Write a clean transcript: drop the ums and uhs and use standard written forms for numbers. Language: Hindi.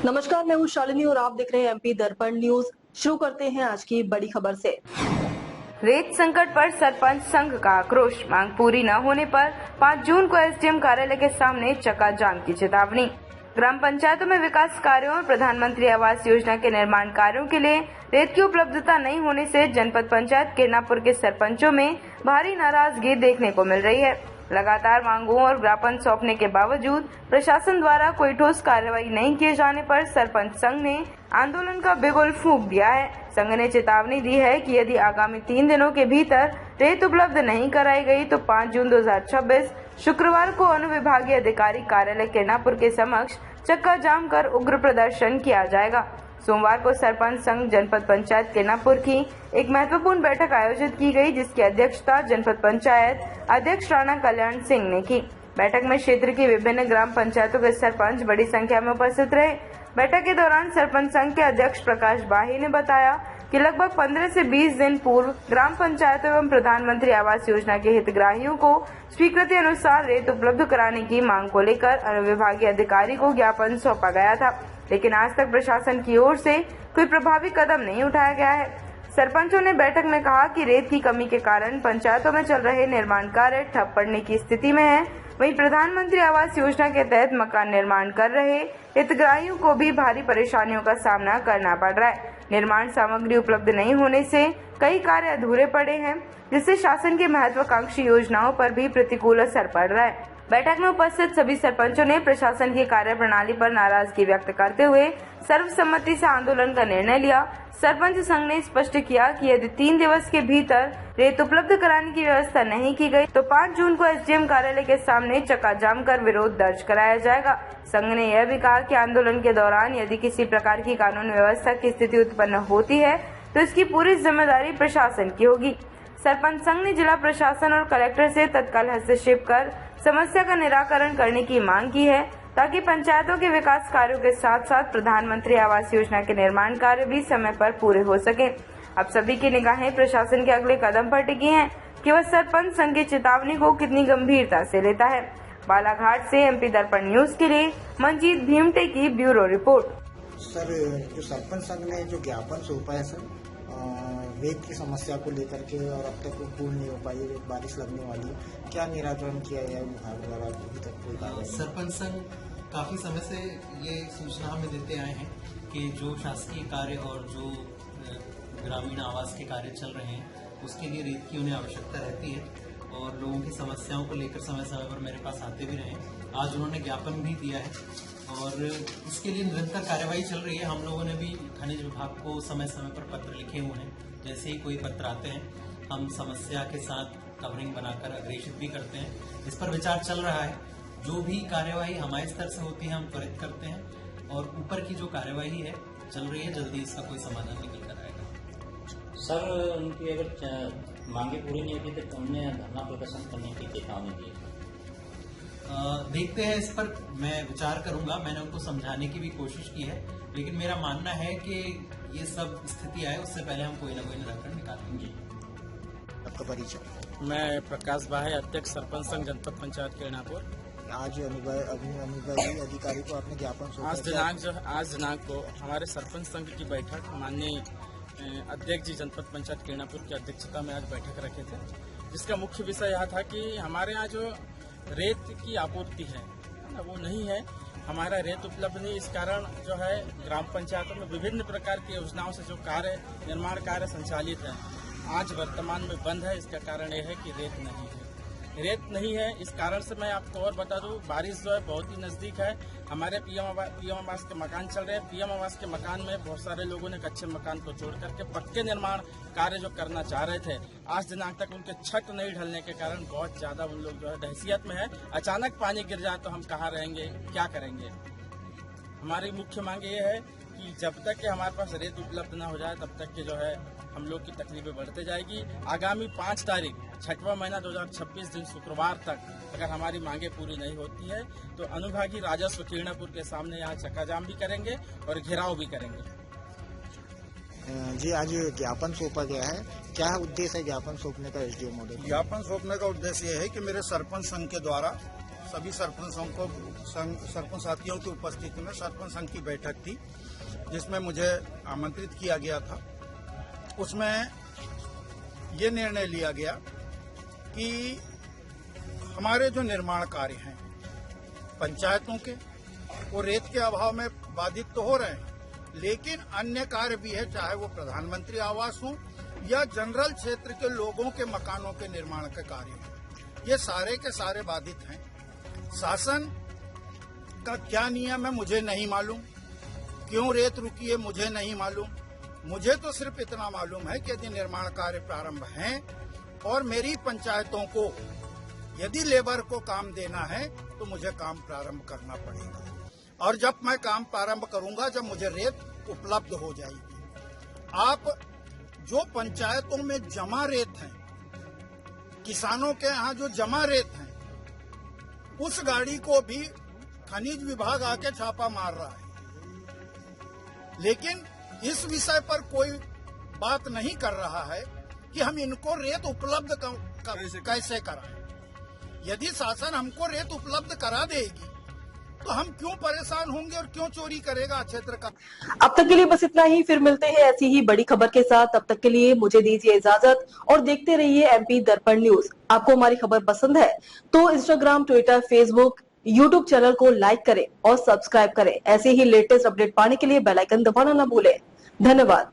नमस्कार, मैं हूँ शालिनी और आप देख रहे हैं एमपी दर्पण न्यूज। शुरू करते हैं आज की बड़ी खबर से। रेत संकट पर सरपंच संघ का आक्रोश, मांग पूरी न होने पर 5 जून को एसडीएम कार्यालय के सामने चक्का जाम की चेतावनी। ग्राम पंचायतों में विकास कार्यों और प्रधानमंत्री आवास योजना के निर्माण कार्यों के लिए रेत की उपलब्धता नहीं होने से जनपद पंचायत किरनापुर के सरपंचों में भारी नाराजगी देखने को मिल रही है। लगातार मांगों और ज्ञापन सौंपने के बावजूद प्रशासन द्वारा कोई ठोस कार्रवाई नहीं किए जाने पर सरपंच संघ ने आंदोलन का बिगुल फूंक दिया है। संघ ने चेतावनी दी है कि यदि आगामी 3 दिनों के भीतर रेत उपलब्ध नहीं कराई गई तो 5 जून 2026 शुक्रवार को अनुविभागीय अधिकारी कार्यालय किरनापुर के समक्ष चक्का जाम कर उग्र प्रदर्शन किया जाएगा। सोमवार को सरपंच संघ जनपद पंचायत किरनापुर की एक महत्वपूर्ण बैठक आयोजित की गई, जिसकी अध्यक्षता जनपद पंचायत अध्यक्ष राणा कल्याण सिंह ने की। बैठक में क्षेत्र की विभिन्न ग्राम पंचायतों के सरपंच बड़ी संख्या में उपस्थित रहे। बैठक के दौरान सरपंच संघ के अध्यक्ष प्रकाश बाही ने बताया कि लगभग 15 से 20 दिन पूर्व ग्राम पंचायतों एवं प्रधानमंत्री आवास योजना के हितग्राहियों को स्वीकृति अनुसार रेत उपलब्ध कराने की मांग को लेकर अनुविभागीय अधिकारी को ज्ञापन सौंपा गया था, लेकिन आज तक प्रशासन की ओर से कोई प्रभावी कदम नहीं उठाया गया है। सरपंचों ने बैठक में कहा कि रेत की कमी के कारण पंचायतों में चल रहे निर्माण कार्य ठप पड़ने की स्थिति में है। वहीं प्रधानमंत्री आवास योजना के तहत मकान निर्माण कर रहे हितग्राहियों को भी भारी परेशानियों का सामना करना पड़ रहा है। निर्माण सामग्री उपलब्ध नहीं होने से कई कार्य अधूरे पड़े हैं, जिससे शासन की महत्वाकांक्षी योजनाओं पर भी प्रतिकूल असर पड़ रहा है। बैठक में उपस्थित सभी सरपंचों ने प्रशासन की कार्यप्रणाली पर नाराजगी व्यक्त करते हुए सर्वसम्मति से आंदोलन का निर्णय लिया। सरपंच संघ ने स्पष्ट किया कि यदि 3 दिवस के भीतर रेत उपलब्ध कराने की व्यवस्था नहीं की गई तो 5 जून को एसडीएम कार्यालय के सामने चक्का जाम कर विरोध दर्ज कराया जाएगा। संघ ने यह भी कहा कि आंदोलन के दौरान यदि किसी प्रकार की कानून व्यवस्था की स्थिति उत्पन्न होती है तो इसकी पूरी जिम्मेदारी प्रशासन की होगी। सरपंच संघ ने जिला प्रशासन और कलेक्टर से तत्काल हस्तक्षेप कर समस्या का निराकरण करने की मांग की है, ताकि पंचायतों के विकास कार्यों के साथ साथ प्रधानमंत्री आवास योजना के निर्माण कार्य भी समय पर पूरे हो सके। अब सभी की निगाहें प्रशासन के अगले कदम पर टिकी हैं कि वह सरपंच संघ की चेतावनी को कितनी गंभीरता से लेता है। बालाघाट से एमपी दर्पण न्यूज के लिए मंजीत भीमटे की ब्यूरो रिपोर्ट। सर, जो सरपंच संघ ने जो ज्ञापन सौंपा है सर रेत की समस्या को लेकर के, और अब तक वो पूर्ण नहीं हो पाई, बारिश लगने वाली, क्या निराकरण किया गया विभाग द्वारा? अभी तक कोई कार्य? सरपंच संघ काफी समय से ये सूचना हमें देते आए हैं कि जो शासकीय कार्य और जो ग्रामीण आवास के कार्य चल रहे हैं उसके लिए रेत की उन्हें आवश्यकता रहती है, और लोगों की समस्याओं को लेकर समय समय पर मेरे पास आते भी रहे। आज उन्होंने ज्ञापन भी दिया है और इसके लिए निरंतर कार्यवाही चल रही है। हम लोगों ने भी खनिज विभाग को समय समय पर पत्र लिखे हुए हैं। जैसे ही कोई पत्र आते हैं हम समस्या के साथ कवरिंग बनाकर अग्रेषित भी करते हैं। इस पर विचार चल रहा है। जो भी कार्यवाही हमारे स्तर से होती है हम त्वरित करते हैं, और ऊपर की जो कार्यवाही है चल रही है, जल्दी इसका कोई समाधान निकल कर आएगा। सर, उनकी अगर मांगे पूरी नहीं होती तो उन्हें धरना प्रदर्शन करने की चेतावनी दी है। देखते हैं, इस पर मैं विचार करूंगा। मैंने उनको समझाने की भी कोशिश की है, लेकिन मेरा मानना है कि ये सब स्थिति आए उससे पहले हम कोई ना कोई निराकरण निकालेंगे। आपका परिचय? मैं प्रकाश बाहे, अध्यक्ष सरपंच संघ जनपद पंचायत किरनापुर। आज अनुविभागीय अधिकारी को आपने ज्ञापन सौंपा? आज दिनांक को हमारे सरपंच संघ की बैठक माननीय अध्यक्ष जी जनपद पंचायत किरनापुर की अध्यक्षता में आज बैठक रखे थे, जिसका मुख्य विषय यह था कि हमारे यहाँ जो रेत की आपूर्ति है वो नहीं है, हमारा रेत उपलब्ध नहीं। इस कारण जो है ग्राम पंचायतों में विभिन्न प्रकार की योजनाओं से जो कार्य निर्माण कार्य संचालित है आज वर्तमान में बंद है। इसका कारण यह है कि रेत नहीं है। इस कारण से मैं आपको और बता दूं, बारिश जो है बहुत ही नजदीक है। हमारे पीएम आवास के मकान चल रहे हैं। पीएम आवास के मकान में बहुत सारे लोगों ने कच्चे मकान को छोड़ करके पक्के निर्माण कार्य जो करना चाह रहे थे, आज दिनांक तक उनके छत नहीं ढलने के कारण बहुत ज्यादा उन लोग जो है दहशत में है। अचानक पानी गिर जाए तो हम कहाँ रहेंगे, क्या करेंगे? हमारी मुख्य मांग ये है कि जब तक कि हमारे पास रेत उपलब्ध न हो जाए तब तक के जो है हम लोग की तकलीफें बढ़ते जाएगी। आगामी 5 तारीख 6वां महीना 2026 दिन शुक्रवार तक अगर हमारी मांगे पूरी नहीं होती है तो अनुविभागीय राजस्व किरनापुर के सामने यहाँ चक्का जाम भी करेंगे और घेराव भी करेंगे। जी, आज ज्ञापन सौंपा गया है, क्या उद्देश्य है ज्ञापन सौंपने का एसडीएम महोदय? ज्ञापन सौंपने का उद्देश्य ये है कि मेरे सरपंच संघ के द्वारा सभी सरपंच साथियों की उपस्थिति में सरपंच संघ की बैठक थी, जिसमें मुझे आमंत्रित किया गया था। उसमें ये निर्णय लिया गया कि हमारे जो निर्माण कार्य हैं पंचायतों के, वो रेत के अभाव में बाधित तो हो रहे हैं, लेकिन अन्य कार्य भी है, चाहे वो प्रधानमंत्री आवास हो या जनरल क्षेत्र के लोगों के मकानों के निर्माण के कार्य हो, ये सारे के सारे बाधित हैं। शासन का क्या नियम है मुझे नहीं मालूम, क्यों रेत रुकी है मुझे नहीं मालूम। मुझे तो सिर्फ इतना मालूम है कि यदि निर्माण कार्य प्रारंभ हैं और मेरी पंचायतों को यदि लेबर को काम देना है तो मुझे काम प्रारंभ करना पड़ेगा, और जब मैं काम प्रारंभ करूंगा जब मुझे रेत उपलब्ध हो जाएगी। आप जो पंचायतों में जमा रेत है, किसानों के यहाँ जो जमा रेत है, उस गाड़ी को भी खनिज विभाग आके छापा मार रहा है, लेकिन इस विषय पर कोई बात नहीं कर रहा है कि हम इनको रेत उपलब्ध कैसे कराएं। यदि शासन हमको रेत उपलब्ध करा देगी तो हम क्यों परेशान होंगे और क्यों चोरी करेगा क्षेत्र का। अब तक के लिए बस इतना ही, फिर मिलते हैं ऐसी ही बड़ी खबर के साथ। तब तक के लिए मुझे दीजिए इजाजत और देखते रहिए MP दर्पण न्यूज। आपको हमारी खबर पसंद है तो Instagram, Twitter, Facebook, YouTube channel को लाइक करें और सब्सक्राइब करें। ऐसे ही लेटेस्ट अपडेट पाने के लिए बेल आइकन दबाना न भूलें। धन्यवाद।